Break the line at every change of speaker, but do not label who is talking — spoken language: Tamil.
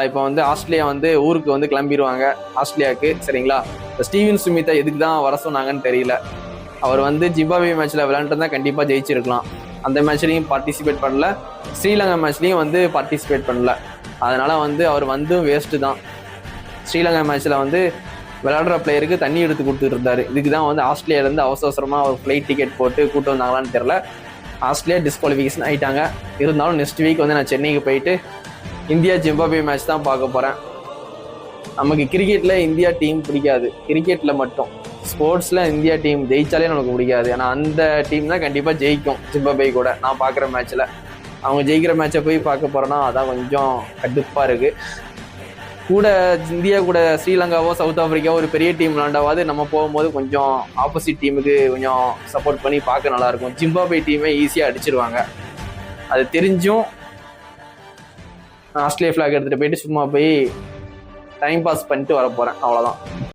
இப்போ வந்து ஆஸ்திரேலியா வந்து ஊருக்கு வந்து கிளம்பிடுவாங்க ஆஸ்திரேலியாவுக்கு, சரிங்களா? ஸ்டீவன் ஸ்மித்தை எதுக்கு தான் வர சொன்னாங்கன்னு தெரியல. அவர் வந்து ஜிம்பாப்வே மேட்ச்ல விளையாண்டுருந்தா கண்டிப்பாக ஜெயிச்சிருக்கலாம். அந்த மேட்ச்லையும் பார்ட்டிசிபேட் பண்ணல, ஸ்ரீலங்கா மேட்ச்லையும் வந்து பார்ட்டிசிபேட் பண்ணல. அதனால வந்து அவர் வந்து வேஸ்ட்டு தான். ஸ்ரீலங்கா மேட்ச்சில் வந்து விளையாடுற பிளேயருக்கு தண்ணி எடுத்து கொடுத்துட்டு இருந்தாரு. இதுக்கு தான் வந்து ஆஸ்திரேலியாவிலேருந்து அவசரமாக ஒரு ஃப்ளைட் டிக்கெட் போட்டு கூட்டு வந்தாங்களான்னு தெரில. ஆஸ்திரேலியா டிஸ்குவாலிஃபிகேஷன் ஆகிட்டாங்க. இருந்தாலும் நெக்ஸ்ட் வீக் வந்து நான் சென்னைக்கு போயிட்டு இந்தியா ஜிம்பாப்வே மேட்ச் தான் பார்க்க போகிறேன். நமக்கு கிரிக்கெட்டில் இந்தியா டீம் பிடிக்காது, கிரிக்கெட்டில் மட்டும். ஸ்போர்ட்ஸில் இந்தியா டீம் ஜெயிச்சாலே நமக்கு பிடிக்காது. ஏன்னா அந்த டீம் தான் கண்டிப்பாக ஜெயிக்கும் ஜிம்பாப்வே கூட. நான் பார்க்குற மேட்ச்சில் அவங்க ஜெயிக்கிற மேட்சை போய் பார்க்க போகிறேன்னா அதான் கொஞ்சம் கடுப்பாக இருக்குது. கூட இந்தியா கூட ஸ்ரீலங்காவோ சவுத் ஆஃப்ரிக்காவோ ஒரு பெரிய டீம் விளாண்டாவது நம்ம போகும்போது கொஞ்சம் ஆப்போசிட் டீமுக்கு கொஞ்சம் சப்போர்ட் பண்ணி பார்க்க நல்லாயிருக்கும். ஜிம்பாப்வே டீமை ஈஸியாக அடிச்சிருவாங்க. அது தெரிஞ்சும் ஆஸ்திரேலியா ஃப்ளாக் எடுத்துகிட்டு போயிட்டு சும்மா போய் டைம் பாஸ் பண்ணிட்டு வர போகிறேன், அவ்வளோதான்.